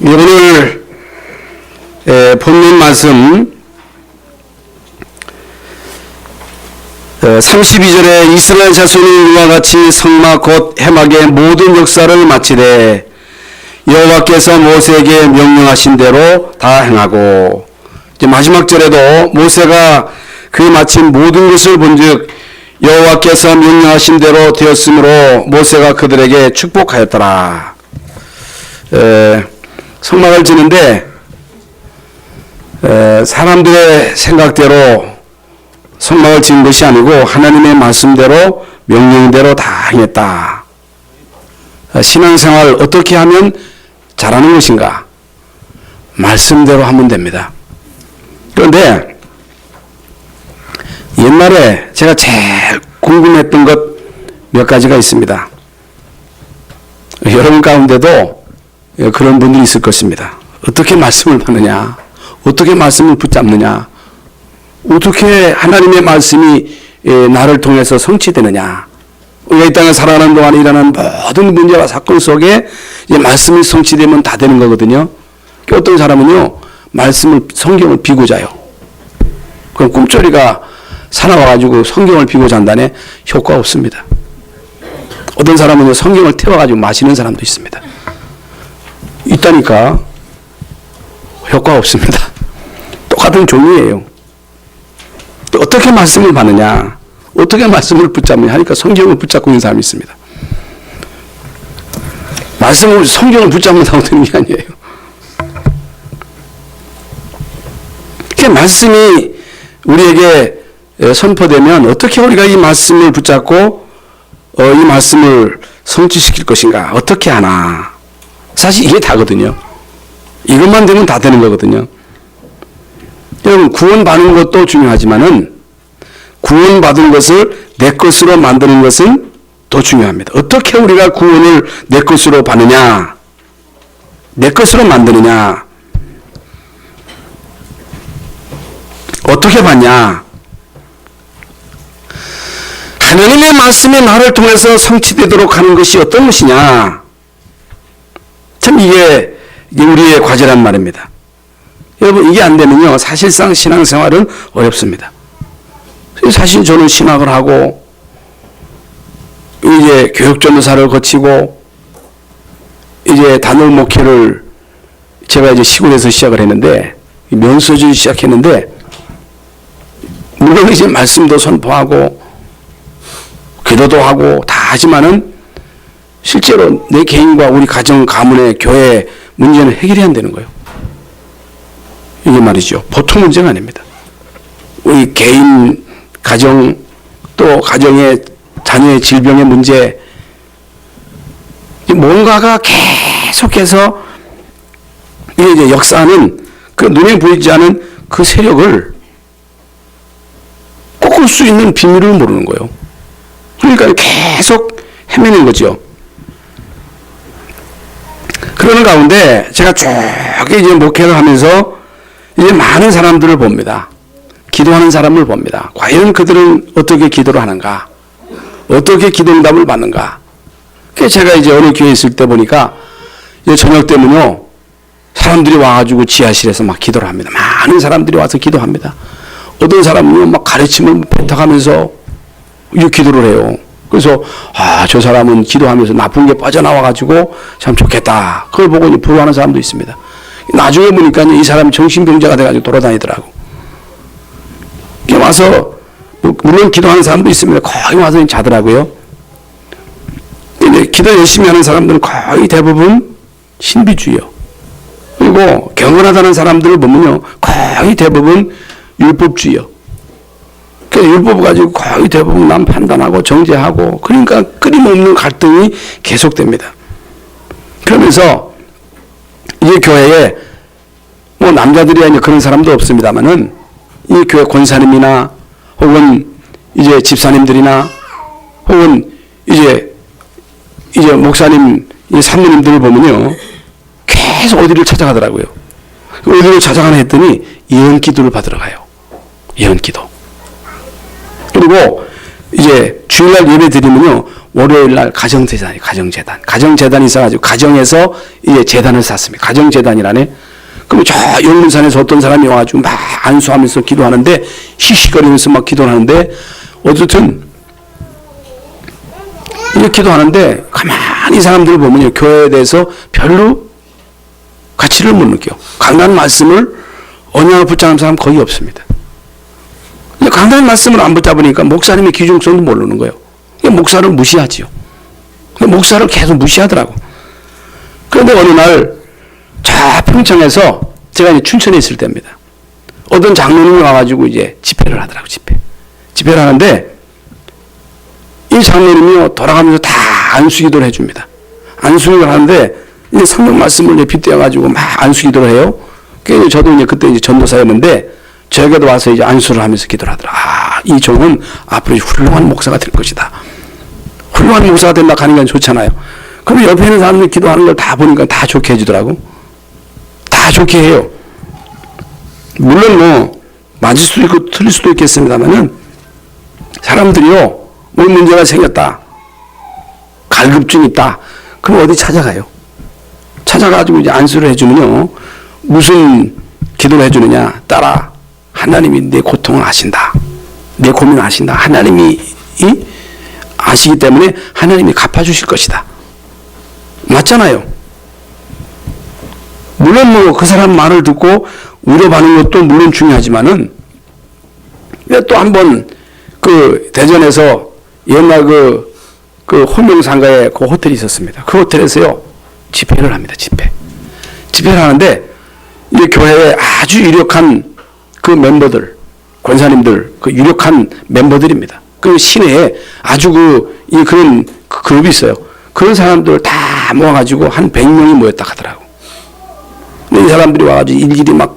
오늘 본문 말씀 32절에 이스라엘 자손이 이와 같이 성막 곧 해막의 모든 역사를 마치되 여호와께서 모세에게 명령하신 대로 다 행하고, 이제 마지막 절에도 모세가 그 마친 모든 것을 본즉 여호와께서 명령하신 대로 되었으므로 모세가 그들에게 축복하였더라. 성막을 짓는데 사람들의 생각대로 성막을 지은 것이 아니고 하나님의 말씀대로 명령대로 다 행했다. 신앙생활 어떻게 하면 잘하는 것인가? 말씀대로 하면 됩니다. 그런데 옛날에 제가 제일 궁금했던 것 몇 가지가 있습니다. 여러분 가운데도 그런 분들이 있을 것입니다. 어떻게 말씀을 받느냐? 어떻게 말씀을 붙잡느냐? 어떻게 하나님의 말씀이 나를 통해서 성취되느냐? 우리가 이 땅에 살아가는 동안에 일어나는 모든 문제와 사건 속에 이제 말씀이 성취되면 다 되는 거거든요. 어떤 사람은요, 성경을 비고 자요. 그럼 꿈조리가 사나워가지고 성경을 비고 잔다네 효과 없습니다. 어떤 사람은요, 성경을 태워가지고 마시는 사람도 있습니다. 있다니까 효과 없습니다. 똑같은 종이에요. 어떻게 말씀을 받느냐, 어떻게 말씀을 붙잡느냐 하니까 성경을 붙잡고 있는 사람이 있습니다. 성경을 붙잡는다고 되는 게 아니에요. 그 말씀이 우리에게 선포되면 어떻게 우리가 이 말씀을 붙잡고 이 말씀을 성취시킬 것인가, 어떻게 하나. 사실 이게 다거든요. 이것만 되면 다 되는 거거든요. 여러분, 구원받는 것도 중요하지만은 구원받은 것을 내 것으로 만드는 것은 더 중요합니다. 어떻게 우리가 구원을 내 것으로 받느냐, 내 것으로 만드느냐, 어떻게 받냐. 하나님의 말씀이 나를 통해서 성취되도록 하는 것이 어떤 것이냐. 참 이게 우리의 과제란 말입니다. 여러분, 이게 안 되면요, 사실상 신앙생활은 어렵습니다. 사실 저는 신학을 하고 이제 교육전도사를 거치고 이제 단월 목회를 제가 이제 시골에서 시작을 했는데, 면서주의 시작했는데, 물론 이제 말씀도 선포하고 기도도 하고 다 하지만은 실제로 내 개인과 우리 가정, 가문의 교회 문제는 해결이 안 되는 거예요. 이게 말이죠, 보통 문제가 아닙니다. 우리 개인, 가정, 또 가정의 자녀의 질병의 문제, 뭔가가 계속해서 이제 역사하는 그 눈에 보이지 않은 그 세력을 꺾을 수 있는 비밀을 모르는 거예요. 그러니까 계속 헤매는 거죠. 그러는 가운데 제가 쭉 이제 목회를 하면서 이제 많은 사람들을 봅니다. 기도하는 사람을 봅니다. 과연 그들은 어떻게 기도를 하는가? 어떻게 기도응답을 받는가? 그래서 제가 이제 어느 교회에 있을 때 보니까 저녁 때면요, 사람들이 와가지고 지하실에서 막 기도를 합니다. 많은 사람들이 와서 기도합니다. 어떤 사람은요, 막 가르침을 뱉어가면서 이 기도를 해요. 그래서 저 사람은 기도하면서 나쁜 게 빠져나와가지고 참 좋겠다. 그걸 보고 이제 부러워하는 사람도 있습니다. 나중에 보니까 이 사람이 정신병자가 돼가지고 돌아다니더라고. 와서 물론 기도하는 사람도 있습니다. 거의 와서 자더라고요. 근데 기도 열심히 하는 사람들은 거의 대부분 신비주의요. 그리고 경건하다는 사람들을 보면요, 거의 대부분 율법주의요. 율법 가지고 거의 대부분 남 판단하고 정죄하고, 그러니까 끊임없는 갈등이 계속됩니다. 그러면서 이 교회에 뭐 남자들이야 이제 그런 사람도 없습니다만은 이 교회 권사님이나 혹은 이제 집사님들이나 혹은 이제 목사님, 사모님들을 보면요, 계속 어디를 찾아가더라고요. 어디를 찾아가나 했더니 예언기도를 받으러 가요. 예언기도. 그리고 이제 주일날 예배 드리면요, 월요일 날 가정재단이 가정재단. 가정재단이 있어가지고 가정에서 이제 재단을 샀습니다. 가정재단이라네. 그럼 저 영문산에서 어떤 사람이 와가지고 막 안수하면서 기도하는데 씩씩거리면서 막 기도하는데 어쨌든 이렇게 기도하는데 가만히 사람들을 보면요. 교회에 대해서 별로 가치를 못 느껴. 강단 말씀을 언약을 붙잡는 사람 거의 없습니다. 강단 말씀을 안 붙잡으니까 목사님의 귀중성도 모르는 거예요. 목사를 무시하지요. 목사를 계속 무시하더라고. 그런데 어느 날 저 평창에서 제가 이제 춘천에 있을 때입니다. 어떤 장로님이 와가지고 이제 집회를 하더라고. 집회를 하는데 이 장로님이 돌아가면서 다 안수기도를 해줍니다. 안수기도를 하는데 이제 성경 말씀을 이제 빗대어가지고 막 안수기도를 해요. 그래서 저도 이제 그때 이제 전도사였는데 저에게도 와서 이제 안수를 하면서 기도를 하더라. 아, 이 종은 앞으로 훌륭한 목사가 될 것이다. 훌륭한 목사가 된다 하는 건 좋잖아요. 그럼 옆에 있는 사람들이 기도하는 걸 다 보니까 다 좋게 해주더라고. 다 좋게 해요. 물론 뭐 맞을 수도 있고 틀릴 수도 있겠습니다만은 사람들이요. 뭐 문제가 생겼다. 갈급증 있다. 그럼 어디 찾아가요. 찾아가지고 이제 안수를 해주면요. 무슨 기도를 해주느냐. 따라 하나님이 내 고통을 아신다. 내 고민을 아신다. 하나님이 아시기 때문에 하나님이 갚아주실 것이다. 맞잖아요. 물론 뭐 그 사람 말을 듣고 위로받는 것도 물론 중요하지만은 또 한 번 그 대전에서 옛날 그 홀명상가에 그 호텔이 있었습니다. 그 호텔에서요 집회를 합니다. 집회를 하는데 이 교회에 아주 유력한 그 멤버들, 권사님들, 그 유력한 멤버들입니다. 그 시내에 아주 그런 그룹이 있어요. 그런 사람들 다 모아가지고 한 100명이 모였다 하더라고. 이 사람들이 와가지고 일일이 막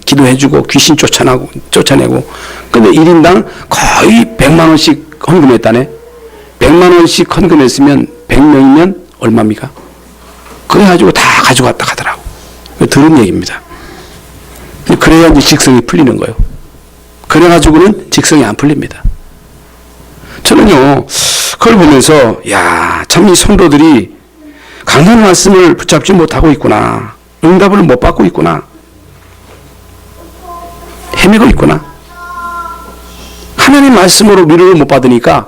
기도해주고 귀신 쫓아내고 근데 1인당 거의 100만원씩 헌금했다네. 100만원씩 헌금했으면 100명이면 얼마입니까? 그래가지고 다 가져갔다 하더라고. 들은 얘기입니다. 그래야 이제 직성이 풀리는 거예요. 그래가지고는 직성이 안 풀립니다. 저는요, 그걸 보면서, 야, 참 이 성도들이 강단 말씀을 붙잡지 못하고 있구나. 응답을 못 받고 있구나. 헤매고 있구나. 하나님 말씀으로 위로를 못 받으니까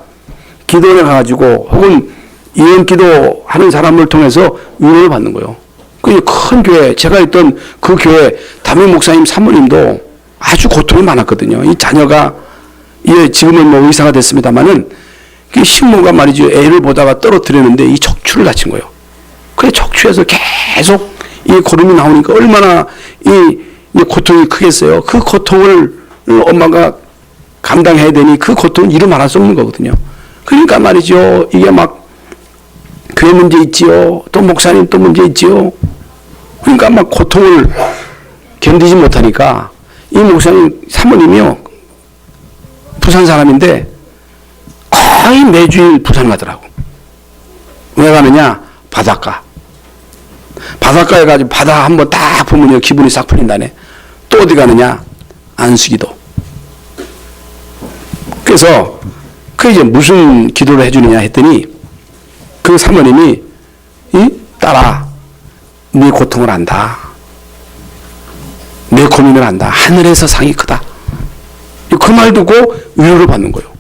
기도를 가가지고 혹은 예언 기도 하는 사람을 통해서 위로를 받는 거예요. 그 큰 교회, 제가 있던 그 교회 담임 목사님 사모님도 아주 고통이 많았거든요. 이 자녀가, 지금은 뭐 의사가 됐습니다만은 식모가 말이죠. 애를 보다가 떨어뜨렸는데 이 척추를 다친 거예요. 그래 척추에서 계속 이 고름이 나오니까 얼마나 이 고통이 크겠어요. 그 고통을 엄마가 감당해야 되니 그 고통은 이루 말할 수 없는 거거든요. 그러니까 말이죠. 이게 막 교회 문제 있지요. 또 목사님 또 문제 있지요. 그러니까 막 고통을 견디지 못하니까 이 목사님 사모님이요. 부산 사람인데 거의 매주일 부산 가더라고. 왜 가느냐? 바닷가에 가지고 바다 한번 딱 보면요. 기분이 싹 풀린다네. 또 어디 가느냐? 안수기도. 그래서 그 이제 무슨 기도를 해주느냐 했더니 그 사모님이 딸아 네 고통을 안다. 내 고민을 안다. 하늘에서 상이 크다. 그 말 듣고 위로를 받는 거예요.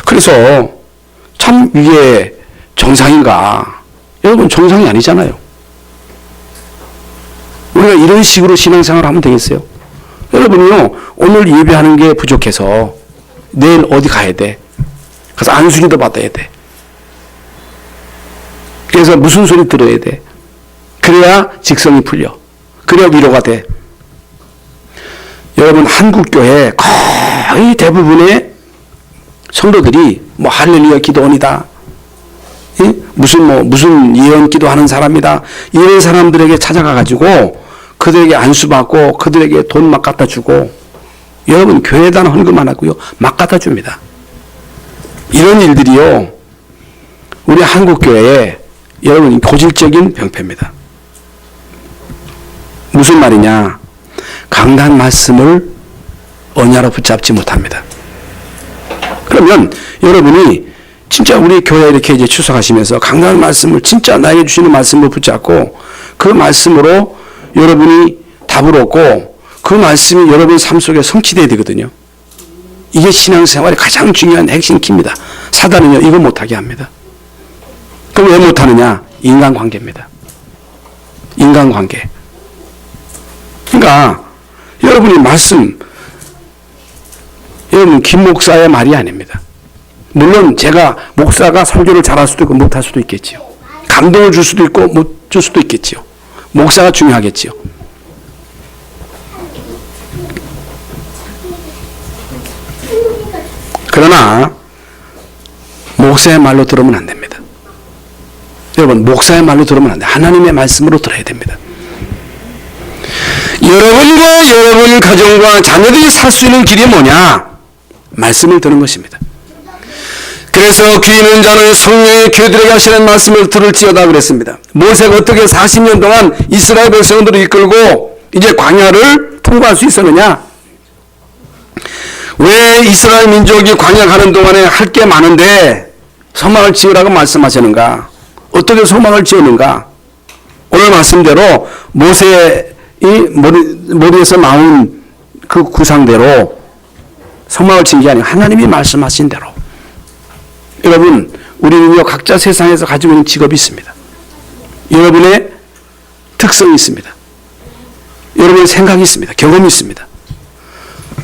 그래서 참 이게 정상인가? 여러분 정상이 아니잖아요. 우리가 이런 식으로 신앙생활을 하면 되겠어요? 여러분요 오늘 예배하는 게 부족해서 내일 어디 가야 돼? 가서 안수기도 받아야 돼. 그래서 무슨 소리 들어야 돼? 그래야 직성이 풀려. 그래야 위로가 돼. 여러분 한국교회 거의 대부분의 성도들이 뭐 할렐루야 기도원이다. 무슨 예언 기도하는 사람이다. 이런 사람들에게 찾아가가지고 그들에게 안수받고 그들에게 돈 막 갖다 주고 여러분 교회에다 헌금 안 하고요. 막 갖다 줍니다. 이런 일들이요. 우리 한국교회에 여러분 고질적인 병폐입니다. 무슨 말이냐. 강단 말씀을 언야로 붙잡지 못합니다. 그러면 여러분이 진짜 우리 교회 이렇게 이제 출석하시면서 강단 말씀을 진짜 나에게 주시는 말씀을 붙잡고 그 말씀으로 여러분이 답을 얻고 그 말씀이 여러분 삶 속에 성취되어야 되거든요. 이게 신앙생활의 가장 중요한 핵심 키입니다. 사단은요, 이거 못하게 합니다. 그럼 왜 못하느냐? 인간관계입니다. 인간관계. 그러니까 여러분이 말씀, 여러분 김 목사의 말이 아닙니다. 물론 제가 목사가 설교를 잘할 수도 있고 못할 수도 있겠지요. 감동을 줄 수도 있고 못 줄 수도 있겠지요. 목사가 중요하겠지요. 그러나 목사의 말로 들으면 안 됩니다. 여러분, 목사의 말로 들으면 안 돼요. 하나님의 말씀으로 들어야 됩니다. 여러분과 여러분 가정과 자녀들이 살 수 있는 길이 뭐냐? 말씀을 듣는 것입니다. 그래서 귀 있는 자는 성령의 교들에게 하시는 말씀을 들을지어다 그랬습니다. 모세가 어떻게 40년 동안 이스라엘 백성들을 이끌고 이제 광야를 통과할 수 있었느냐? 왜 이스라엘 민족이 광야 가는 동안에 할 게 많은데 소망을 지으라고 말씀하시는가? 어떻게 소망을 지었는가? 오늘 말씀대로 모세의 머리에서 나온 그 구상대로 소망을 지은 게 아니고 하나님이 말씀하신 대로. 여러분, 우리는요, 각자 세상에서 가지고 있는 직업이 있습니다. 여러분의 특성이 있습니다. 여러분의 생각이 있습니다. 경험이 있습니다.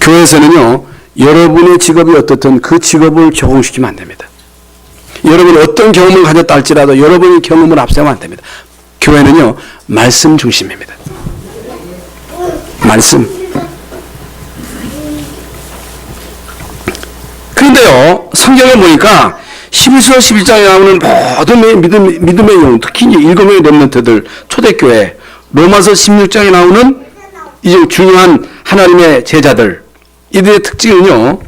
교회에서는요, 여러분의 직업이 어떻든 그 직업을 적용시키면 안 됩니다. 여러분이 어떤 경험을 가졌다 할지라도 여러분의 경험을 앞세우면 안 됩니다. 교회는요, 말씀 중심입니다. 말씀. 그런데요, 성경을 보니까 12서 11장에 나오는 모든 믿음의 영, 특히 이제 7명의 렘넌트들, 초대교회, 로마서 16장에 나오는 이제 중요한 하나님의 제자들, 이들의 특징은요,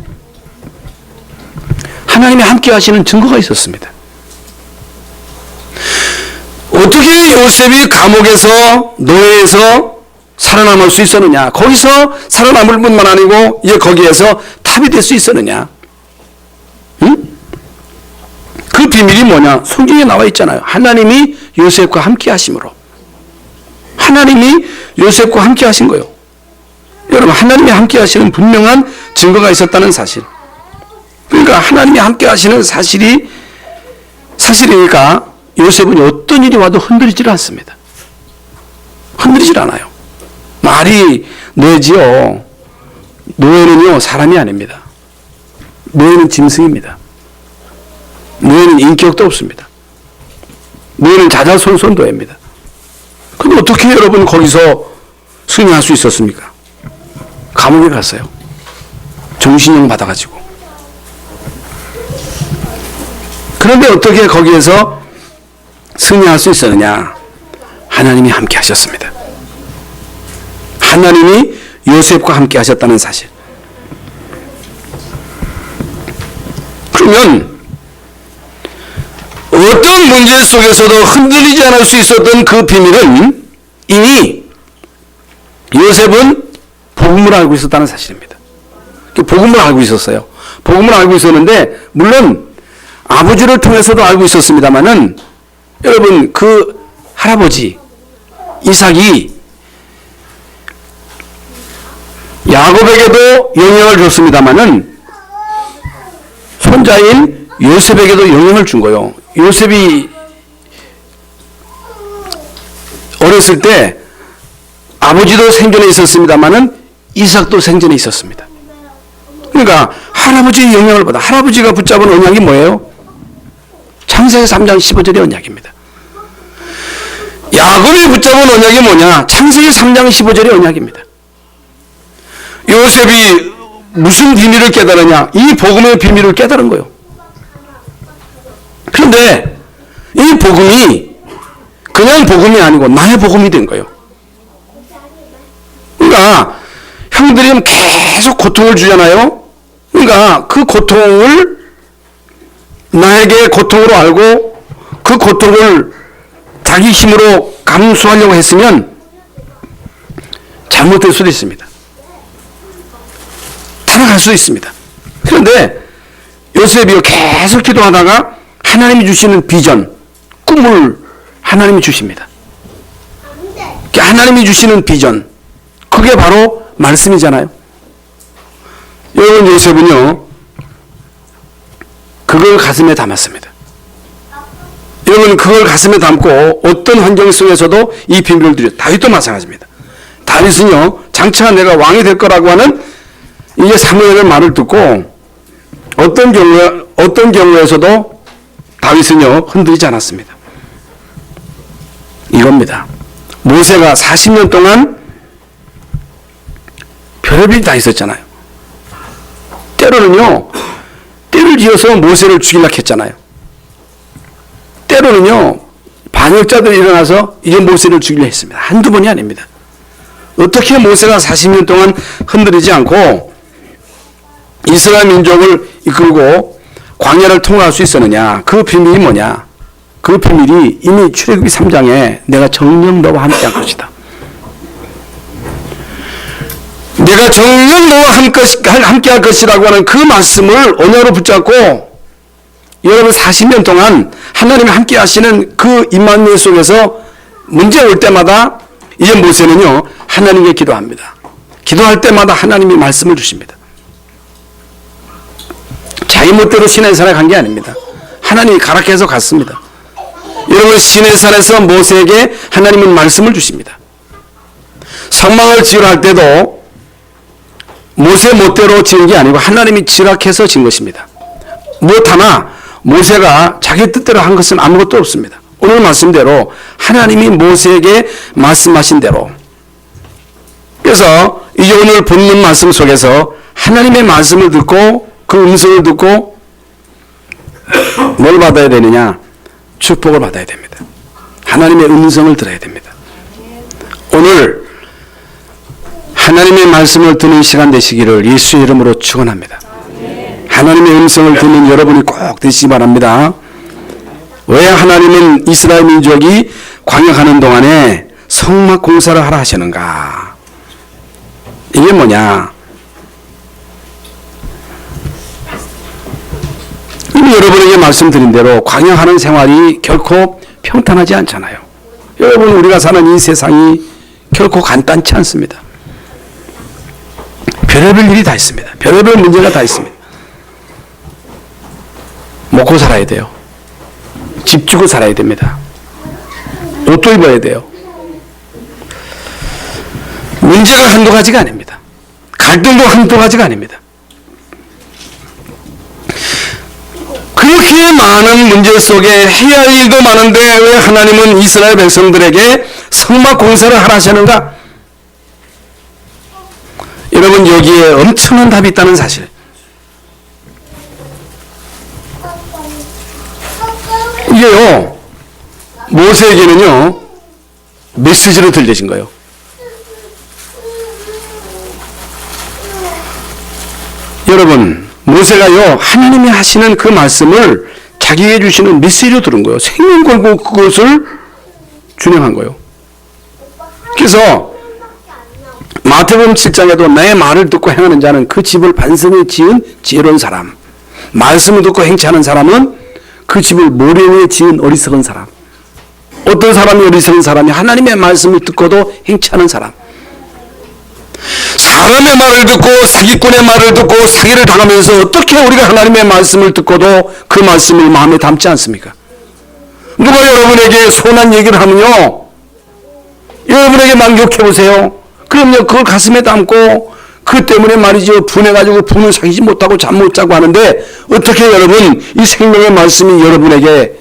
하나님이 함께 하시는 증거가 있었습니다. 어떻게 요셉이 감옥에서, 노예에서 살아남을 수 있었느냐? 거기서 살아남을 뿐만 아니고, 이제 거기에서 탑이 될 수 있었느냐? 응? 그 비밀이 뭐냐? 성경에 나와 있잖아요. 하나님이 요셉과 함께 하심으로. 하나님이 요셉과 함께 하신 거예요. 여러분, 하나님이 함께 하시는 분명한 증거가 있었다는 사실. 그러니까 하나님이 함께 하시는 사실이니까 요셉은 어떤 일이 와도 흔들리질 않습니다. 흔들리질 않아요. 말이 노예지요. 노예는요, 사람이 아닙니다. 노예는 짐승입니다. 노예는 인격도 없습니다. 노예는 자자손손도입니다. 근데 어떻게 여러분 거기서 승리할 수 있었습니까? 감옥에 갔어요. 정신형 받아가지고. 그런데 어떻게 거기에서 승리할 수 있었느냐? 하나님이 함께 하셨습니다. 하나님이 요셉과 함께 하셨다는 사실. 그러면 어떤 문제 속에서도 흔들리지 않을 수 있었던 그 비밀은 이미 요셉은 복음을 알고 있었다는 사실입니다. 복음을 알고 있었어요. 복음을 알고 있었는데 물론 아버지를 통해서도 알고 있었습니다만은 여러분 그 할아버지 이삭이 야곱에게도 영향을 줬습니다만은 손자인 요셉에게도 영향을 준 거예요. 요셉이 어렸을 때 아버지도 생전에 있었습니다만은 이삭도 생전에 있었습니다. 그러니까 할아버지의 영향을 받아. 할아버지가 붙잡은 언약이 뭐예요? 창세기 3장 15절의 언약입니다. 야곱이 붙잡은 언약이 뭐냐? 창세기 3장 15절의 언약입니다. 요셉이 무슨 비밀을 깨달으냐? 이 복음의 비밀을 깨달은 거예요. 그런데 이 복음이 그냥 복음이 아니고 나의 복음이 된 거예요. 그러니까 형들이 계속 고통을 주잖아요. 그러니까 그 고통을 나에게 고통으로 알고 그 고통을 자기 힘으로 감수하려고 했으면 잘못될 수도 있습니다. 타락할 수도 있습니다. 그런데 요셉이 계속 기도하다가 하나님이 주시는 비전, 꿈을 하나님이 주십니다. 하나님이 주시는 비전, 그게 바로 말씀이잖아요. 여러분, 요셉은요 그걸 가슴에 담았습니다. 여러분, 그걸 가슴에 담고 어떤 환경 속에서도 이 비밀을 드렸어요. 다윗도 마찬가지입니다. 다윗은요 장차 내가 왕이 될 거라고 하는 이제 사무엘의 말을 듣고 어떤 경우에서도 다윗은요 흔들리지 않았습니다. 이겁니다. 모세가 40년 동안 별의별이 다 있었잖아요. 때로는요 떼를 지어서 모세를 죽이려고 했잖아요. 때로는요 반역자들이 일어나서 이제 모세를 죽이려 했습니다. 한두 번이 아닙니다. 어떻게 모세가 40년 동안 흔들리지 않고 이스라엘 민족을 이끌고 광야를 통과할 수 있었느냐? 그 비밀이 뭐냐? 그 비밀이 이미 출애굽기 3장에 내가 정녕 너와 함께 할 것이다. 내가 정녕 너와 함께 할 것이라고 하는 그 말씀을 언어로 붙잡고 여러분 40년 동안 하나님이 함께 하시는 그 임마누엘 속에서 문제 올 때마다 이제 모세는요 하나님께 기도합니다. 기도할 때마다 하나님이 말씀을 주십니다. 자기 멋대로 시내산에 간 게 아닙니다. 하나님이 가락해서 갔습니다. 여러분, 시내산에서 모세에게 하나님은 말씀을 주십니다. 성막을 지으려 할 때도 모세 멋대로 지은 게 아니고 하나님이 지락해서 지은 것입니다. 무엇 하나 모세가 자기 뜻대로 한 것은 아무것도 없습니다. 오늘 말씀대로 하나님이 모세에게 말씀하신 대로. 그래서 이제 오늘 본문 말씀 속에서 하나님의 말씀을 듣고 그 음성을 듣고 뭘 받아야 되느냐? 축복을 받아야 됩니다. 하나님의 음성을 들어야 됩니다. 오늘 하나님의 말씀을 듣는 시간 되시기를 예수의 이름으로 축원합니다. 하나님의 음성을 듣는 여러분이 꼭 되시기 바랍니다. 왜 하나님은 이스라엘 민족이 광야하는 동안에 성막 공사를 하라 하시는가? 이게 뭐냐? 이미 여러분에게 말씀드린 대로 광야하는 생활이 결코 평탄하지 않잖아요. 여러분, 우리가 사는 이 세상이 결코 간단치 않습니다. 별의별 일이 다 있습니다. 별의별 문제가 다 있습니다. 먹고 살아야 돼요. 집 주고 살아야 됩니다. 옷도 입어야 돼요. 문제가 한두 가지가 아닙니다. 갈등도 한두 가지가 아닙니다. 그렇게 많은 문제 속에 해야 할 일도 많은데 왜 하나님은 이스라엘 백성들에게 성막 공사를 하라 하시는가? 여러분, 여기에 엄청난 답이 있다는 사실. 이게요, 모세에게는요, 메시지로 들려진 거예요. 여러분, 모세가요, 하나님이 하시는 그 말씀을 자기에게 주시는 메시지로 들은 거예요. 생명 걸고 그것을 준행한 거예요. 그래서 마태복음 7장에도 나의 말을 듣고 행하는 자는 그 집을 반성에 지은 지혜로운 사람, 말씀을 듣고 행치 않은 사람은 그 집을 모래에 지은 어리석은 사람. 어떤 사람이 어리석은 사람이 하나님의 말씀을 듣고도 행치 않은 사람. 사람의 말을 듣고 사기꾼의 말을 듣고 사기를 당하면서 어떻게 우리가 하나님의 말씀을 듣고도 그 말씀을 마음에 담지 않습니까? 누가 여러분에게 선한 얘기를 하면요, 여러분에게 막 욕해보세요. 그럼요, 그걸 가슴에 담고 그 때문에 말이죠, 분해가지고 분을 사귀지 못하고 잠 못 자고 하는데 어떻게 여러분 이 생명의 말씀이 여러분에게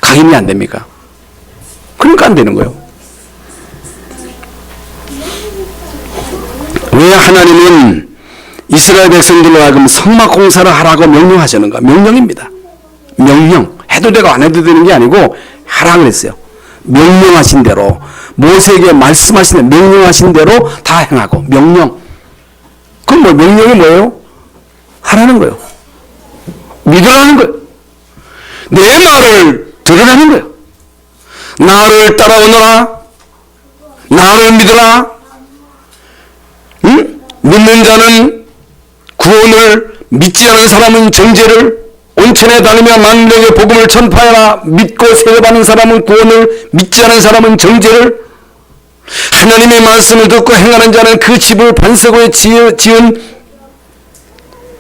각인이 안 됩니까? 그러니까 안 되는 거예요. 왜 하나님은 이스라엘 백성들로 하여금 성막 공사를 하라고 명령하시는가? 명령입니다. 명령. 해도 되고 안 해도 되는 게 아니고 하라 그랬어요. 명령하신 대로, 모세에게 말씀하신 대로, 명령하신 대로 다 행하고. 명령. 그럼 뭐 명령이 뭐예요? 하라는 거예요. 믿으라는 거예요. 내 말을 들으라는 거예요. 나를 따라오너라. 나를 믿으라. 응? 믿는 자는 구원을, 믿지 않은 사람은 정죄를, 온천에 다니며 만민에게 복음을 전파하라. 믿고 세례받는 사람은 구원을, 믿지 않은 사람은 정죄를. 하나님의 말씀을 듣고 행하는 자는 그 집을 반석 위에 지은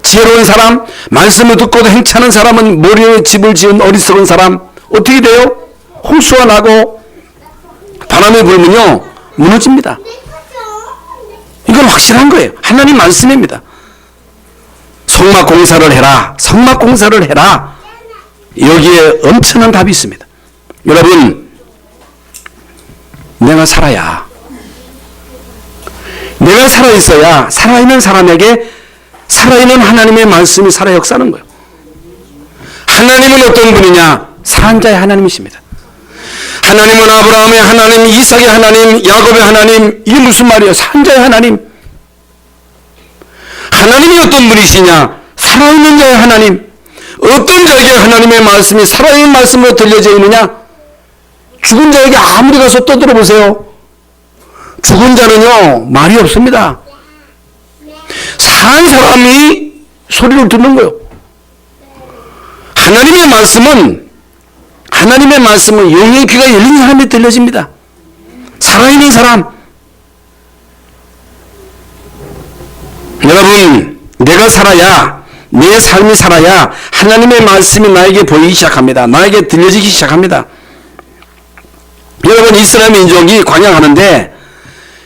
지혜로운 사람, 말씀을 듣고도 행치 않은 사람은 모래 위에 집을 지은 어리석은 사람. 어떻게 돼요? 홍수가 나고 바람이 불면요 무너집니다. 이건 확실한 거예요. 하나님 말씀입니다. 성막 공사를 해라. 성막 공사를 해라. 여기에 엄청난 답이 있습니다. 여러분, 내가 살아야, 내가 살아있어야 살아있는 사람에게 살아있는 하나님의 말씀이 살아 역사하는 거예요. 하나님은 어떤 분이냐? 살아있는 자의 하나님이십니다. 하나님은 아브라함의 하나님, 이삭의 하나님, 야곱의 하나님. 이게 무슨 말이에요? 살아있는 자의 하나님. 하나님이 어떤 분이시냐? 살아있는 자의 하나님. 어떤 자에게 하나님의 말씀이 살아있는 말씀으로 들려져 있느냐? 죽은 자에게 아무리 가서 떠들어보세요. 죽은 자는요 말이 없습니다. 산 사람이 소리를 듣는 거예요. 하나님의 말씀은 영의 귀가 열린 사람이 들려집니다. 살아있는 사람. 여러분, 내가 살아야, 내 삶이 살아야 하나님의 말씀이 나에게 보이기 시작합니다. 나에게 들려지기 시작합니다. 여러분, 이스라엘 민족이 광야하는데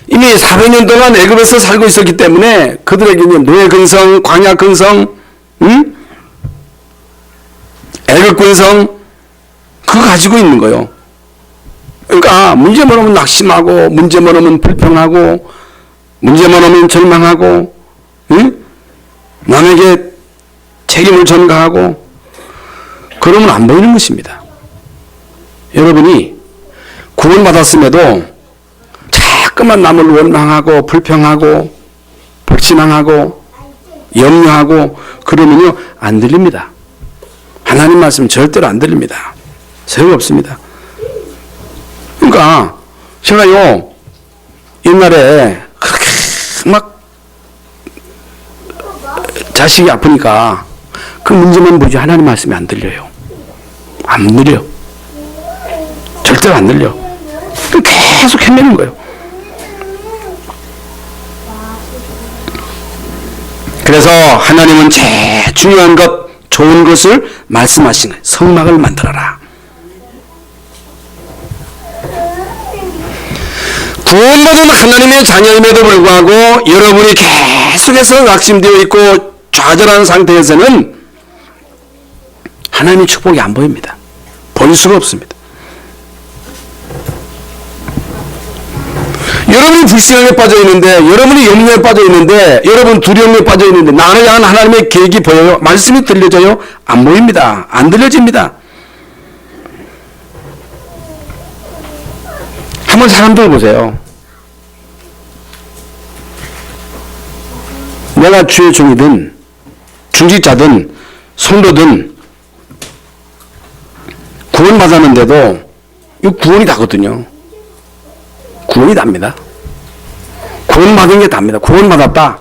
이미 400년 동안 애굽에서 살고 있었기 때문에 그들에게 노예 근성, 광야 근성, 애굽 근성, 그거 가지고 있는 거예요. 그러니까 문제만 오면 낙심하고, 문제만 오면 불평하고, 문제만 오면 절망하고, 남에게 책임을 전가하고, 그러면 안 보이는 것입니다. 여러분이 구원받았음에도 자꾸만 남을 원망하고 불평하고 불신앙하고 염려하고 그러면요 안 들립니다. 하나님 말씀 절대로 안 들립니다. 소용없습니다. 그러니까 제가요 옛날에 그렇게 막 자식이 아프니까 그 문제만 보지 하나님 말씀이 안 들려요. 안 들려요. 절대로 안 들려. 계속 헤매는 거예요. 그래서 하나님은 제일 중요한 것, 좋은 것을 말씀하신 거예요. 성막을 만들어라. 구원받은 하나님의 자녀임에도 불구하고 여러분이 계속해서 낙심되어 있고 좌절한 상태에서는 하나님의 축복이 안 보입니다. 보일 수가 없습니다. 여러분이 불신앙에 빠져 있는데, 여러분이 염려에 빠져 있는데, 여러분 두려움에 빠져 있는데 나를 향한 하나님의 계획이 보여요? 말씀이 들려져요? 안 보입니다. 안 들려집니다. 한번 사람들 보세요. 내가 주의 종이든 중직자든 성도든 구원받았는데도 이 구원이 다거든요. 구원이 답니다. 구원받은 게 답니다. 구원받았다.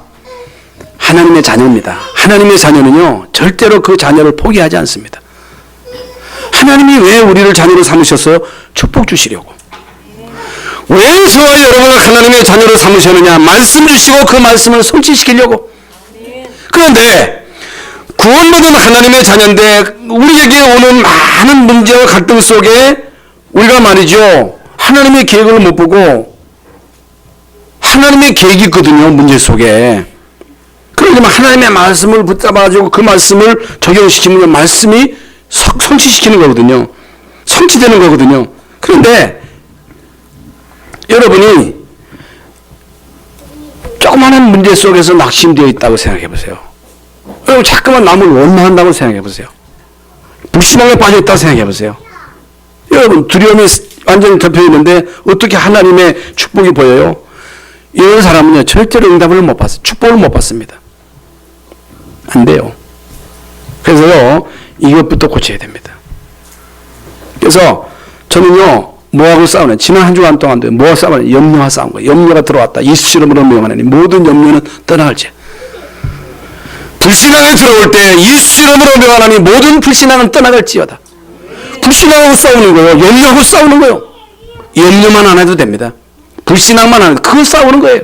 하나님의 자녀입니다. 하나님의 자녀는요 절대로 그 자녀를 포기하지 않습니다. 하나님이 왜 우리를 자녀로 삼으셨어요? 축복 주시려고. 왜 저와 여러분을 하나님의 자녀로 삼으셨느냐? 말씀 주시고 그 말씀을 성취시키려고. 그런데 구원받은 하나님의 자녀인데 우리에게 오는 많은 문제와 갈등 속에 우리가 말이죠 하나님의 계획을 못 보고, 하나님의 계획이 있거든요 문제 속에. 그러려면 하나님의 말씀을 붙잡아가지고 그 말씀을 적용시키면 말씀이 성취시키는 거거든요. 성취되는 거거든요. 그런데 여러분이 조그마한 문제 속에서 낙심되어 있다고 생각해 보세요. 여러분 자꾸만 남을 원망한다고 생각해 보세요. 불신앙에 빠져 있다고 생각해 보세요. 여러분 두려움이 완전히 덮여 있는데 어떻게 하나님의 축복이 보여요? 이런 사람은요 절대로 응답을 못 받습니다. 축복을 못 받습니다. 안 돼요. 그래서요 이것부터 고쳐야 됩니다. 그래서 저는요 뭐하고 싸우냐? 지난 한 주간 동안도 뭐하고 싸우냐? 염려와 싸운 거예요. 염려가 들어왔다. 예수 이름으로 명하나니 모든 염려는 떠나갈지. 불신앙에 들어올 때 예수 이름으로 명하나니 모든 불신앙은 떠나갈지어다. 불신앙하고 싸우는 거예요. 염려하고 싸우는 거예요. 염려만 안 해도 됩니다. 불신앙만 안 해도 그거 싸우는 거예요.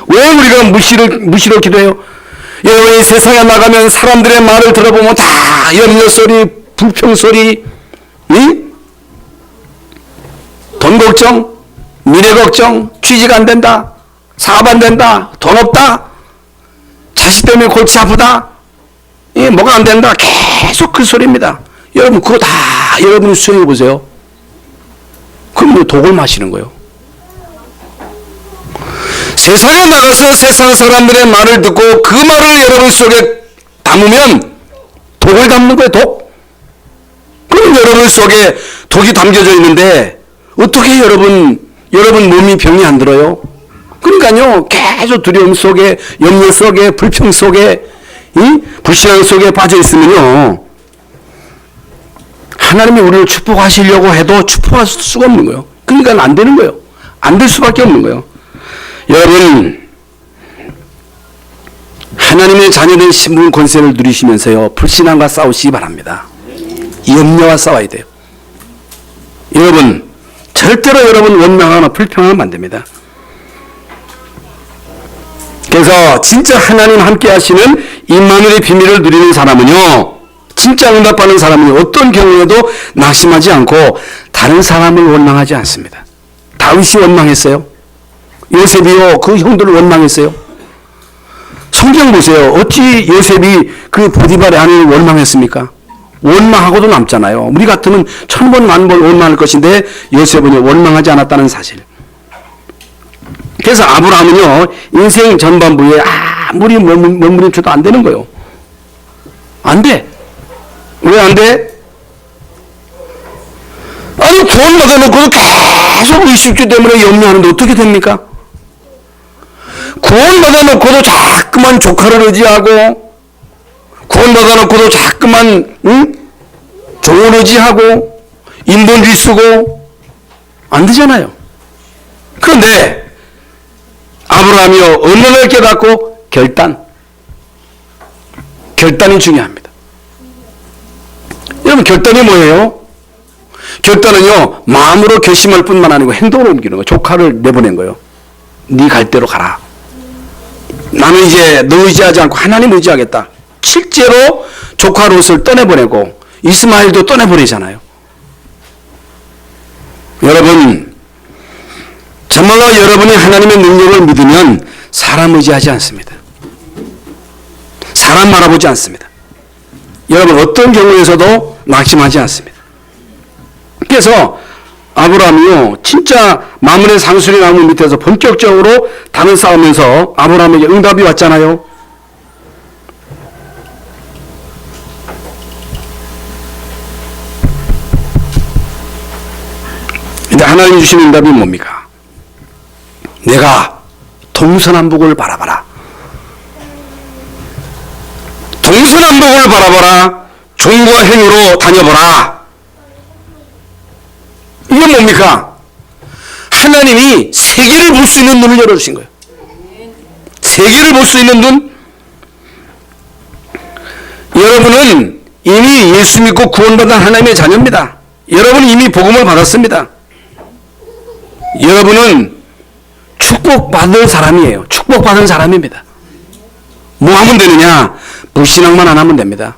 왜 우리가 무시로 기도해요? 여러분이 세상에 나가면 사람들의 말을 들어보면 다 염려 소리, 불평 소리, 돈 걱정, 미래 걱정, 취직 안 된다, 사업 안 된다, 돈 없다, 자식 때문에 골치 아프다, 뭐가 안 된다, 계속 그 소리입니다. 여러분 그거 다 여러분이 수행해 보세요. 그럼 독을 마시는 거예요. 세상에 나가서 세상 사람들의 말을 듣고 그 말을 여러분 속에 담으면 독을 담는 거예요. 독. 그럼 여러분 속에 독이 담겨져 있는데 어떻게 여러분 몸이 병이 안 들어요? 그러니까요, 계속 두려움 속에, 염려 속에, 불평 속에, 불신앙 속에 빠져 있으면요, 하나님이 우리를 축복하시려고 해도 축복할 수가 없는 거예요. 그러니까 안 되는 거예요. 안 될 수밖에 없는 거예요. 여러분, 하나님의 자녀된 신분 권세를 누리시면서요, 불신앙과 싸우시기 바랍니다. 염려와 싸워야 돼요. 여러분, 절대로 여러분 원망하거나 불평하면 안 됩니다. 그래서 진짜 하나님 함께 하시는 임마누엘의 비밀을 누리는 사람은요, 진짜 응답받는 사람은 어떤 경우에도 낙심하지 않고 다른 사람을 원망하지 않습니다. 다윗이 원망했어요. 요셉이요, 그 형들을 원망했어요. 성경 보세요. 어찌 요셉이 그 보디발의 아내를 원망했습니까? 원망하고도 남잖아요. 우리 같으면 1000번 만번 원망할 것인데 요셉은 원망하지 않았다는 사실. 그래서 아브라함은요, 인생 전반부에 아무리 머무림쳐도 안 되는 거예요. 안 돼. 왜 안 돼? 아니, 구원받아 놓고도 계속 의식주 때문에 염려하는데 어떻게 됩니까? 구원받아 놓고도 자꾸만 조카를 의지하고, 구원받아 놓고도 자꾸만 종을 의지하고, 인본주의 쓰고, 안 되잖아요. 그런데 아브라함이요, 언론을 깨닫고 결단이 중요합니다. 여러분, 결단이 뭐예요? 결단은요, 마음으로 결심할 뿐만 아니고 행동으로 옮기는 거예요. 조카를 내보낸 거예요. 네 갈 대로 가라. 나는 이제 너 의지하지 않고 하나님 의지하겠다. 실제로 조카 롯을 떠내보내고 이스마엘도 떠내보내잖아요. 여러분, 정말로 여러분이 하나님의 능력을 믿으면 사람 의지하지 않습니다. 사람 바라보지 않습니다. 여러분, 어떤 경우에서도 낙심하지 않습니다. 그래서 아브라함이요, 진짜 마므레 상수리 나무 밑에서 본격적으로 단을 쌓으면서 아브라함에게 응답이 왔잖아요. 근데 하나님 주신 응답이 뭡니까? 내가 동서남북을 바라봐라. 동서남북을 바라봐라. 종과 행위로 다녀보라. 이게 뭡니까? 하나님이 세계를 볼 수 있는 눈을 열어주신 거예요. 세계를 볼 수 있는 눈. 여러분은 이미 예수 믿고 구원받은 하나님의 자녀입니다. 여러분은 이미 복음을 받았습니다. 여러분은 축복받을 사람이에요. 축복받은 사람입니다. 뭐 하면 되느냐? 불신앙만 안 하면 됩니다.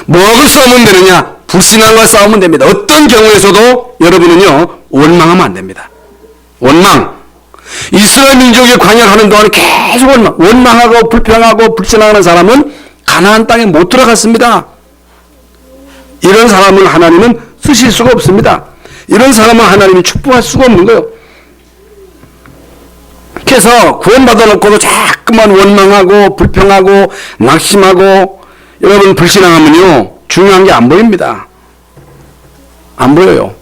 뭐하고 싸우면 되느냐? 불신앙과 싸우면 됩니다. 어떤 경우에서도 여러분은요, 원망하면 안 됩니다. 원망. 이스라엘 민족이 광야하는 동안 계속 원망하고 불평하고 불신앙하는 사람은 가나안 땅에 못 들어갔습니다. 이런 사람을 하나님은 쓰실 수가 없습니다. 이런 사람은 하나님이 축복할 수가 없는 거예요. 그래서 구원받아 놓고도 자꾸만 원망하고 불평하고 낙심하고 여러분 불신앙하면요, 중요한 게 안 보입니다. 안 보여요.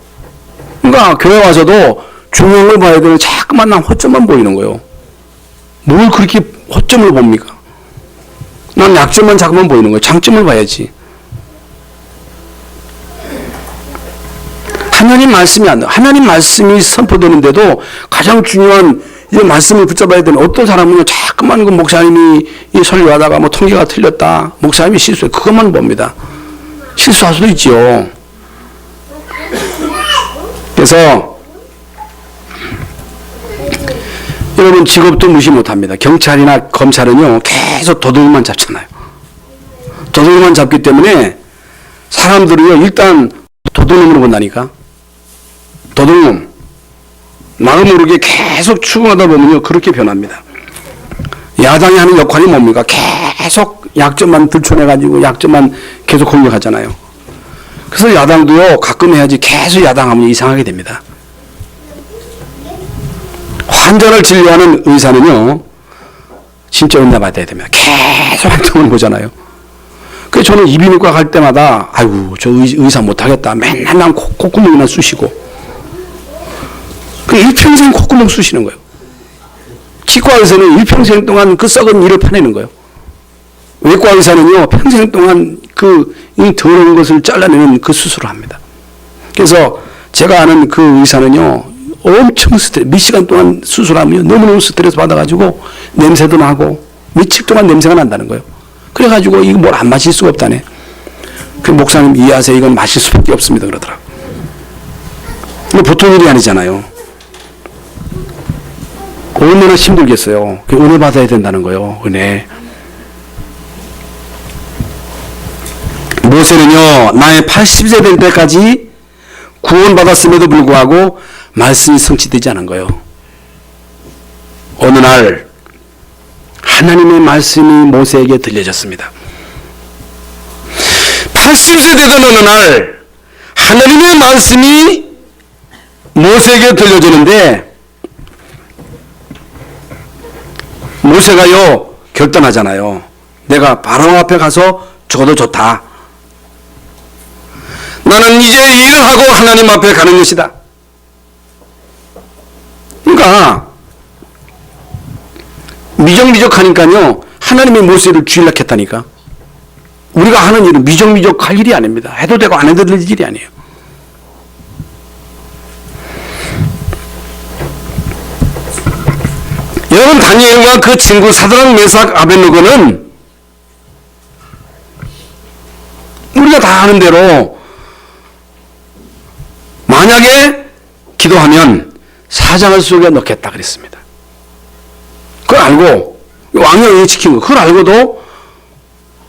그러니까 교회 와서도 중요한 걸 봐야 되는 자꾸만 난 허점만 보이는 거예요. 뭘 그렇게 허점을 봅니까? 난 약점만 자꾸만 보이는 거예요. 장점을 봐야지. 하나님 말씀이 선포되는데도 가장 중요한 이 말씀을 붙잡아야 되는 어떤 사람은 자꾸만 그 목사님이 이 설교하다가 뭐 통계가 틀렸다, 목사님이 실수해, 그것만 봅니다. 실수할 수도 있지요. 그래서 여러분 직업도 무시 못합니다. 경찰이나 검찰은요 계속 도둑만 잡잖아요. 도둑만 잡기 때문에 사람들이요 일단 도둑놈으로 본다니까. 도둑놈. 마음 모르게 계속 추궁하다 보면요 그렇게 변합니다. 야당이 하는 역할이 뭡니까? 계속 약점만 들춰내가지고 약점만 계속 공격하잖아요. 그래서 야당도요 가끔 해야지 계속 야당하면 이상하게 됩니다. 환자를 진료하는 의사는요 진짜 은혜 받아야 됩니다. 계속 활동을 보잖아요. 그래서 저는 이비인후과 갈 때마다 아이고 저 의사 못하겠다. 맨날 난 콧구멍이나 쑤시고 그 일평생 콧구멍 쑤시는 거예요. 치과 의사는 일평생 동안 그 썩은 이를 파내는 거예요. 외과 의사는요 평생 동안 이 더러운 것을 잘라내는 그 수술을 합니다. 그래서 제가 아는 그 의사는요 엄청 몇 시간 동안 수술하면 너무너무 스트레스 받아가지고 냄새도 나고 며칠 동안 냄새가 난다는 거예요. 그래가지고 이거 뭘 안 마실 수가 없다네. 그 목사님 이해하세요. 이건 마실 수밖에 없습니다. 그러더라고. 이거 보통 일이 아니잖아요. 얼마나 힘들겠어요. 은혜 받아야 된다는 거예요. 은혜. 모세는요 나의 80세 될 때까지 구원받았음에도 불구하고 말씀이 성취되지 않은 거예요. 어느 날 하나님의 말씀이 모세에게 들려졌습니다. 80세 되던 어느 날 하나님의 말씀이 모세에게 들려주는데 모세가요 결단하잖아요. 내가 바로 앞에 가서 죽어도 좋다. 나는 이제 일을 하고 하나님 앞에 가는 것이다. 그러니까 미적미적하니까요 하나님의 모세를 주일락했다니까. 우리가 하는 일은 미적미적할 일이 아닙니다. 해도 되고 안 해도 될 일이 아니에요. 여러분 다니엘과 그 친구 사드락 메삭 아벳느고는 우리가 다 아는 대로 만약에 기도하면 사장을 속에 넣겠다 그랬습니다. 그걸 알고 왕이 지킨 거 그걸 알고도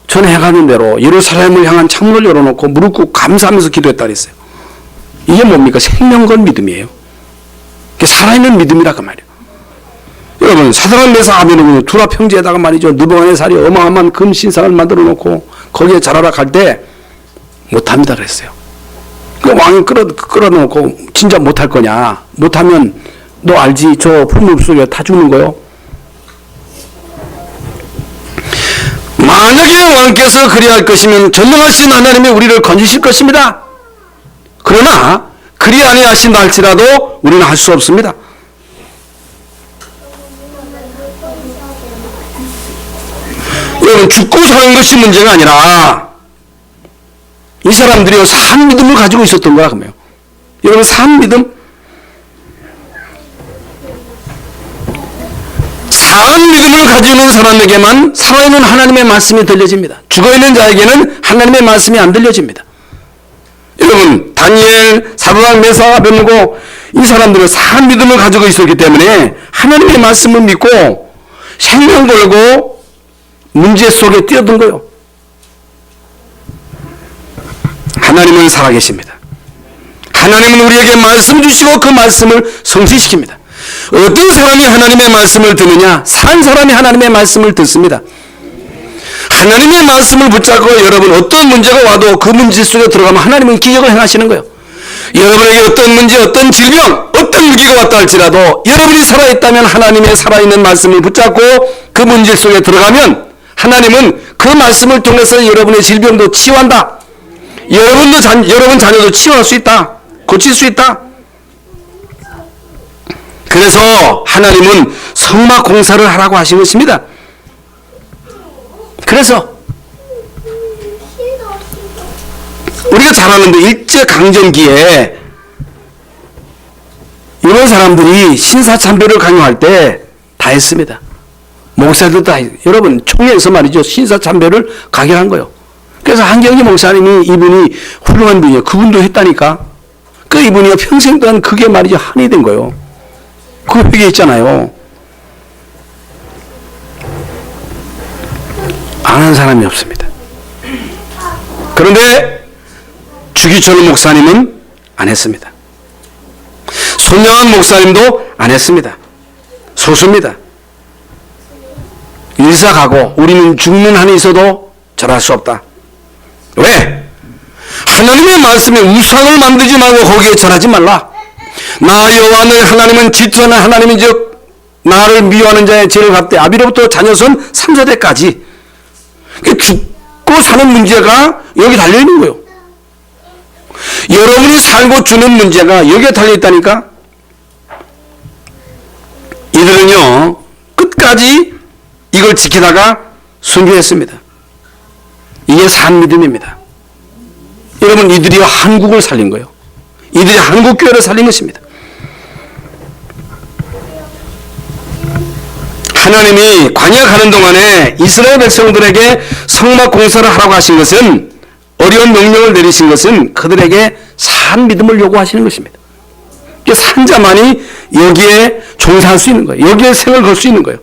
전에 해가는 대로 예루살렘을 향한 창문을 열어놓고 무릎 꿇고 감사하면서 기도했다 그랬어요. 이게 뭡니까? 생명 건 믿음이에요. 그게 살아있는 믿음이라 그 말이에요. 여러분 사드락 메삭 아벳느고는 두라 평지에다가 말이죠 느부갓네살이 어마어마한 금신상을 만들어 놓고 거기에 자라라 갈 때 못합니다 그랬어요. 그 왕이 끌어놓고 진짜 못할 거냐? 못하면 너 알지? 저 풀무불 속에 타 죽는 거요. 만약에 왕께서 그리할 것이면 전능하신 하나님이 우리를 건지실 것입니다. 그러나 그리 아니하신다 할지라도 우리는 할 수 없습니다. 여러분 죽고 사는 것이 문제가 아니라 이 사람들이 산 믿음을 가지고 있었던 거야. 그러면 여러분 산 믿음, 산 믿음을 가지고 있는 사람에게만 살아있는 하나님의 말씀이 들려집니다. 죽어있는 자에게는 하나님의 말씀이 안 들려집니다. 여러분 다니엘, 사드락, 메삭, 아벳느고 이 사람들은 산 믿음을 가지고 있었기 때문에 하나님의 말씀을 믿고 생명 걸고 문제 속에 뛰어든 거예요. 하나님은 살아계십니다. 하나님은 우리에게 말씀 주시고 그 말씀을 성취시킵니다. 어떤 사람이 하나님의 말씀을 듣느냐? 산 사람이 하나님의 말씀을 듣습니다. 하나님의 말씀을 붙잡고 여러분 어떤 문제가 와도 그 문제 속에 들어가면 하나님은 기적을 행하시는 거예요. 여러분에게 어떤 문제, 어떤 질병, 어떤 위기가 왔다 할지라도 여러분이 살아있다면 하나님의 살아있는 말씀을 붙잡고 그 문제 속에 들어가면 하나님은 그 말씀을 통해서 여러분의 질병도 치유한다. 여러분 자녀도 치유할 수 있다. 고칠 수 있다. 그래서 하나님은 성막 공사를 하라고 하신 것입니다. 그래서 우리가 잘 아는데 일제강점기에 어느 사람들이 신사참배를 강요할 때 다 했습니다. 목사들도 다 여러분 총회에서 말이죠. 신사참배를 가결한 거예요. 그래서 한경희 목사님이 이분이 훌륭한 분이에요. 그분도 했다니까. 그 이분이 평생 동안 그게 말이죠. 한이 된 거예요. 그 회개 있잖아요. 안 한 사람이 없습니다. 그런데 주기철 목사님은 안 했습니다. 손영한 목사님도 안 했습니다. 소수입니다. 일사가고 우리는 죽는 한이 있어도 절할 수 없다. 왜? 하나님의 말씀에 우상을 만들지 말고 거기에 절하지 말라. 나 여호와 너희 하나님은 질투하는 하나님인즉 나를 미워하는 자의 죄를 갚되 아비로부터 자녀손 3, 4대까지 죽고 사는 문제가 여기 달려있는 거예요. 여러분이 살고 주는 문제가 여기에 달려있다니까. 이들은요 끝까지 이걸 지키다가 순교했습니다. 이게 산 믿음입니다. 여러분 이들이 한국을 살린 거예요. 이들이 한국교회를 살린 것입니다. 하나님이 광야 가는 동안에 이스라엘 백성들에게 성막 공사를 하라고 하신 것은 어려운 명령을 내리신 것은 그들에게 산 믿음을 요구하시는 것입니다. 산자만이 여기에 종사할 수 있는 거예요. 여기에 생을 걸 수 있는 거예요.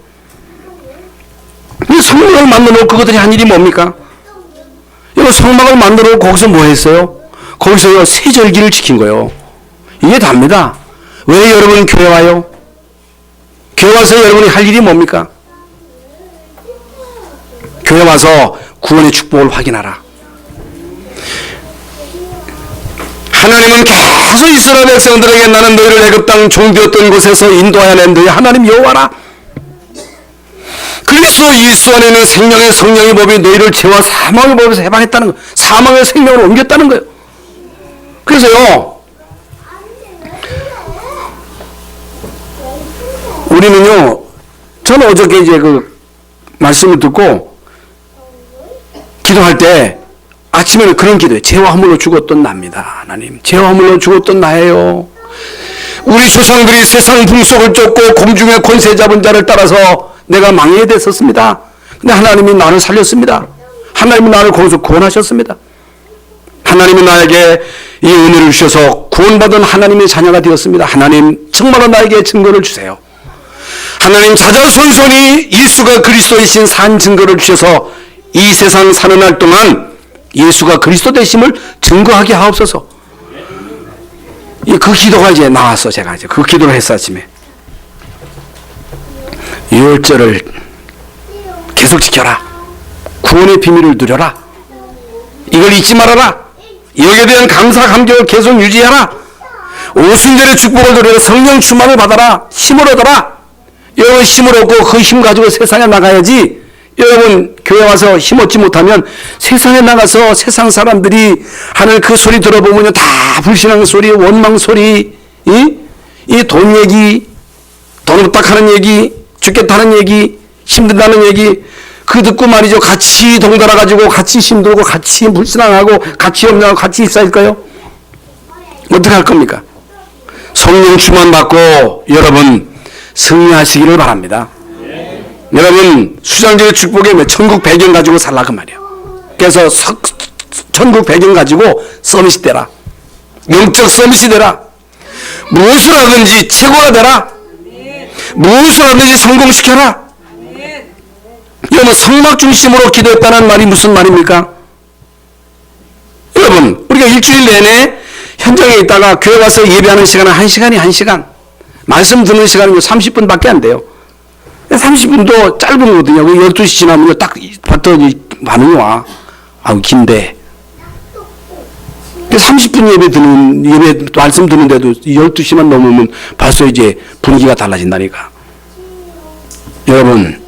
성막을 만들어 놓고 그들이 한 일이 뭡니까? 이거 성막을 만들어 놓고 거기서 뭐 했어요? 거기서 세절기를 지킨 거예요. 이게 답니다. 왜 여러분 교회 와요? 교회 와서 여러분이 할 일이 뭡니까? 교회 와서 구원의 축복을 확인하라. 하나님은 계속 이스라엘 백성들에게 나는 너희를 애굽 땅 종되었던 곳에서 인도하여 낸 너희 하나님 여호와라. 그리스도 예수 안에 있는 생명의 성령의 법이 너희를 죄와 사망의 법에서 해방했다는 거예요. 사망의 생명으로 옮겼다는 거예요. 그래서요 우리는요 저는 어저께 이제 그 말씀을 듣고 기도할 때 아침에는 그런 기도예요. 죄와 허물로 죽었던 나입니다. 하나님 죄와 허물로 죽었던 나예요. 우리 조상들이 세상 풍속을 쫓고 공중의 권세 잡은 자를 따라서 내가 망하게 됐었습니다. 근데 하나님이 나를 살렸습니다. 하나님이 나를 거기서 구원하셨습니다. 하나님이 나에게 이 은혜를 주셔서 구원받은 하나님의 자녀가 되었습니다. 하나님 정말로 나에게 증거를 주세요. 하나님 자자손손이 예수가 그리스도이신 산 증거를 주셔서 이 세상 사는 날 동안 예수가 그리스도 되심을 증거하게 하옵소서. 그 기도가 이제 나왔어. 제가 이제 그 기도를 했어. 아침에 유월절을 계속 지켜라. 구원의 비밀을 누려라. 이걸 잊지 말아라. 여기에 대한 감사 감격을 계속 유지하라. 오순절의 축복을 누려 성령 충만을 받아라. 힘을 얻어라. 여러분 힘을 얻고 그 힘 가지고 세상에 나가야지. 여러분 교회 와서 힘 얻지 못하면 세상에 나가서 세상 사람들이 하는 그 소리 들어보면 다 불신앙 소리, 원망 소리, 이 돈 얘기, 돈 없다 하는 얘기, 죽겠다는 얘기, 힘든다는 얘기, 그 듣고 말이죠. 같이 동달아 가지고 같이 힘들고 같이 불신앙하고 같이 염려하고 같이 입사할까요? 어떻게 할 겁니까? 성령 충만 받고 여러분 승리하시기를 바랍니다. 여러분 수장절의 축복에 천국 배경 가지고 살라 그 말이에요. 그래서 천국 배경 가지고 서밋이 되라. 영적 서밋이 되라. 무엇을 하든지 최고가 되라. 무엇을 하든지 성공시켜라. 여러분 성막 중심으로 기도했다는 말이 무슨 말입니까? 여러분 우리가 일주일 내내 현장에 있다가 교회 와서 예배하는 시간은 1시간이 1시간, 말씀 듣는 시간은 30분밖에 안 돼요. 30분도 짧은 거거든요. 12시 지나면 딱 봤더니 반응이 와. 아우 긴데 30분 예배 말씀 듣는데도 12시만 넘으면 벌써 이제 분위기가 달라진다니까. 여러분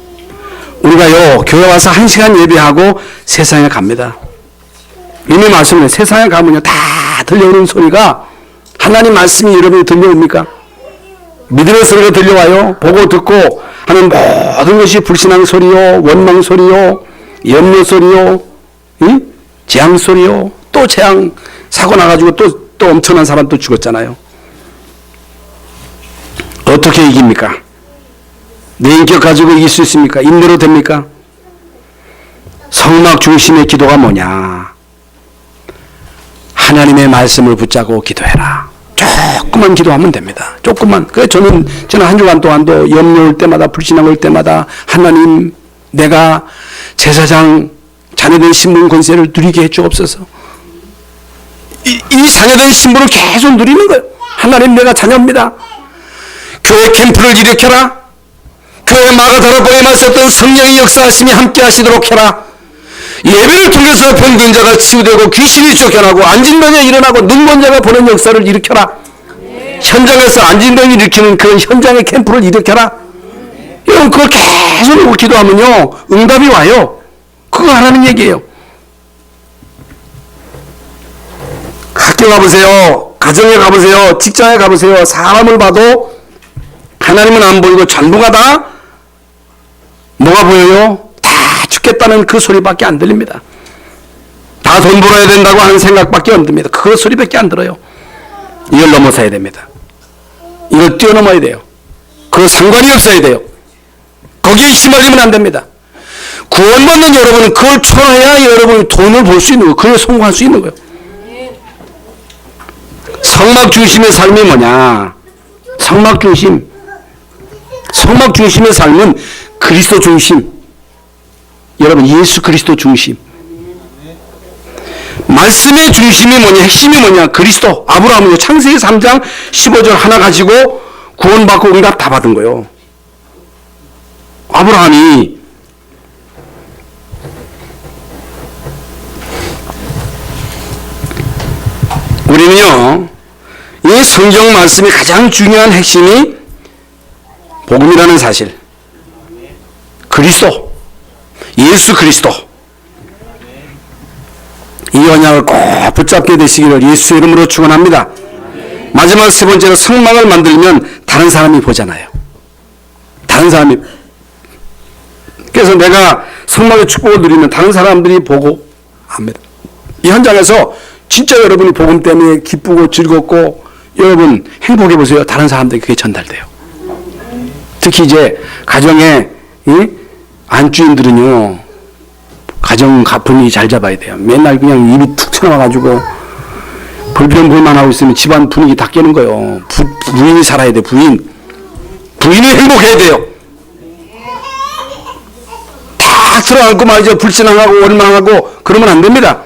우리가요 교회 와서 1시간 예배하고 세상에 갑니다. 이미 말씀을 세상에 가면요 다 들려오는 소리가 하나님 말씀이 여러분이 들려옵니까? 믿음의 소리가 들려와요. 보고 듣고 하는 모든 것이 불신앙 소리요, 원망 소리요, 염려 소리요, 재앙 소리요. 또 재앙 사고 나가지고 또 엄청난 사람 또 죽었잖아요. 어떻게 이깁니까? 내 인격 가지고 이길 수 있습니까? 인내로 됩니까? 성막 중심의 기도가 뭐냐? 하나님의 말씀을 붙잡고 기도해라. 조금만 기도하면 됩니다. 조금만. 그래서 저는 한 주간 동안도 염려 올 때마다, 불신앙 올 때마다 하나님, 내가 제사장 자녀된 신분 권세를 누리게 해주옵소서. 이 자녀된 신분을 계속 누리는 거예요. 하나님, 내가 자녀입니다. 교회 캠프를 일으켜라. 교회 마가다라보에 맞섰던 성령의 역사하심이 함께 하시도록 해라. 예배를 통해서 병든자가 치유되고 귀신이 쫓겨나고 안진병이 일어나고 눈먼자가 보는 역사를 일으켜라. 현장에서 안진병이 일으키는 그런 현장의 캠프를 일으켜라. 여러분, 그걸 계속 기도하면요, 응답이 와요. 그거 하라는 얘기예요. 학교 가보세요. 가정에 가보세요. 직장에 가보세요. 사람을 봐도 하나님은 안 보이고 전부가 다 뭐가 보여요? 다 죽겠다는 그 소리밖에 안 들립니다. 다 돈 벌어야 된다고 하는 생각밖에 안 듭니다. 그 소리밖에 안 들어요. 이걸 넘어서야 됩니다. 이걸 뛰어넘어야 돼요. 그 상관이 없어야 돼요. 거기에 휘말리면 안 됩니다. 구원받는 여러분은 그걸 초월해야 여러분이 돈을 벌 수 있는 거예요. 그걸 성공할 수 있는 거예요. 성막 중심의 삶이 뭐냐? 성막 중심. 성막 중심의 삶은 그리스도 중심. 여러분, 예수 그리스도 중심. 말씀의 중심이 뭐냐? 핵심이 뭐냐? 그리스도. 아브라함은 창세기 3장 15절 하나 가지고 구원받고 응답 다 받은 거예요. 아브라함이 우리는요, 이 성경 말씀이 가장 중요한 핵심이 복음이라는 사실. 그리스도. 예수 그리스도. 이 언약을 꼭 붙잡게 되시기를 예수의 이름으로 축원합니다. 마지막 세 번째로 성막을 만들면 다른 사람이 보잖아요. 다른 사람이. 그래서 내가 성막의 축복을 누리면 다른 사람들이 보고 합니다. 이 현장에서 진짜 여러분이 복음 때문에 기쁘고 즐겁고 여러분 행복해 보세요. 다른 사람들이 그게 전달돼요. 특히 이제 가정에 안주인들은요, 가정 분위기 잘 잡아야 돼요. 맨날 그냥 입이 툭 튀어나와가지고 불평불만 하고 있으면 집안 분위기 다 깨는 거예요. 부인이 살아야 돼. 부인이 행복해야 돼요. 다 들어앉고 말이죠. 불신앙하고 원망하고 그러면 안 됩니다.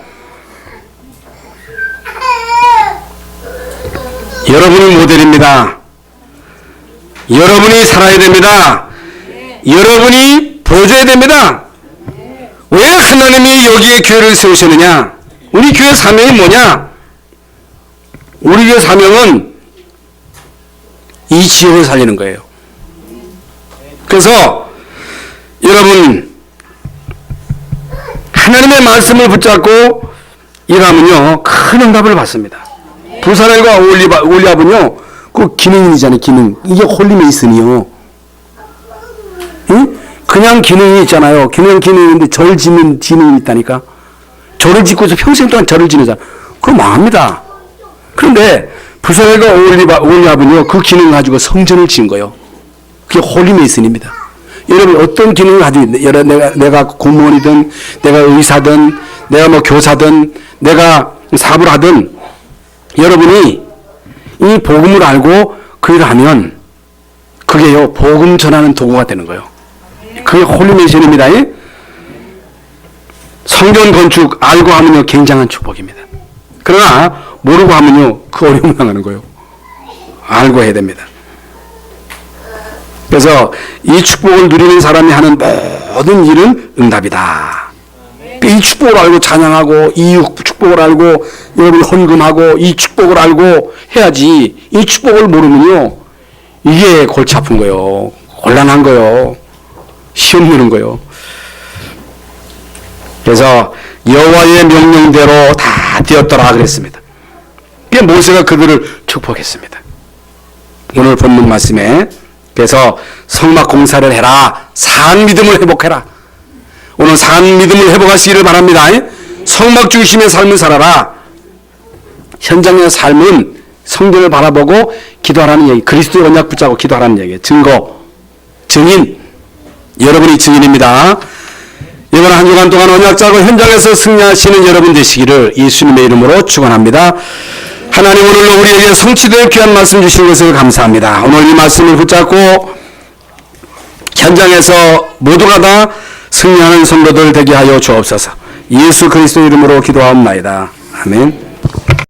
여러분이 모델입니다. 여러분이 살아야 됩니다. 여러분이 보여줘야 됩니다. 왜 하나님이 여기에 교회를 세우시느냐? 우리 교회 사명이 뭐냐? 우리 교회 사명은 이 지역을 살리는 거예요. 그래서 여러분, 하나님의 말씀을 붙잡고 일하면요, 큰 응답을 받습니다. 부사렐과 올리압은요, 그 기능인이잖아요, 기능. 이게 홀리메이슨이요. 응? 그냥 기능이 있잖아요. 그냥 기능인데 절 짓는 기능이 있다니까. 절을 짓고서 평생 동안 절을 지내잖아. 그럼 망합니다. 그런데 부사렐과 올리압은요, 그 기능을 가지고 성전을 지은 거예요. 그게 홀리메이슨입니다. 여러분, 어떤 기능을 가지고 있는데, 내가 공무원이든, 내가 의사든, 내가 뭐 교사든, 내가 사업을 하든, 여러분이 이 복음을 알고 그 일을 하면 그게요, 복음 전하는 도구가 되는 거예요. 그게 홀리메이션입니다. 성전 건축 알고 하면요, 굉장한 축복입니다. 그러나 모르고 하면요, 그 어려움 당하는 거예요. 알고 해야 됩니다. 그래서 이 축복을 누리는 사람이 하는 모든 일은 응답이다. 이 축복을 알고 찬양하고, 이 축복을 알고 여러분이 헌금하고, 이 축복을 알고 해야지. 이 축복을 모르면요, 이게 골치 아픈 거예요. 곤란한 거예요. 시험 무는 거예요. 그래서 여호와의 명령대로 다 되었더라 그랬습니다. 그게 모세가 그들을 축복했습니다. 오늘 본문 말씀에, 그래서 성막 공사를 해라. 산 믿음을 회복해라. 오늘 산 믿음을 회복하시기를 바랍니다. 성막 중심의 삶을 살아라. 현장의 삶은 성전을 바라보고 기도하라는 얘기, 그리스도의 언약 붙잡고 기도하라는 얘기예요. 증거, 증인, 여러분이 증인입니다. 이번 한 주간 동안 언약 잡고 현장에서 승리하시는 여러분 되시기를 예수님의 이름으로 축원합니다. 하나님, 오늘로 우리에게 성취될 귀한 말씀 주시는 것을 감사합니다. 오늘 이 말씀을 붙잡고 현장에서 모두가 다 승리하는 성도들 되게 하여 주옵소서. 예수 그리스도 이름으로 기도하옵나이다. 아멘.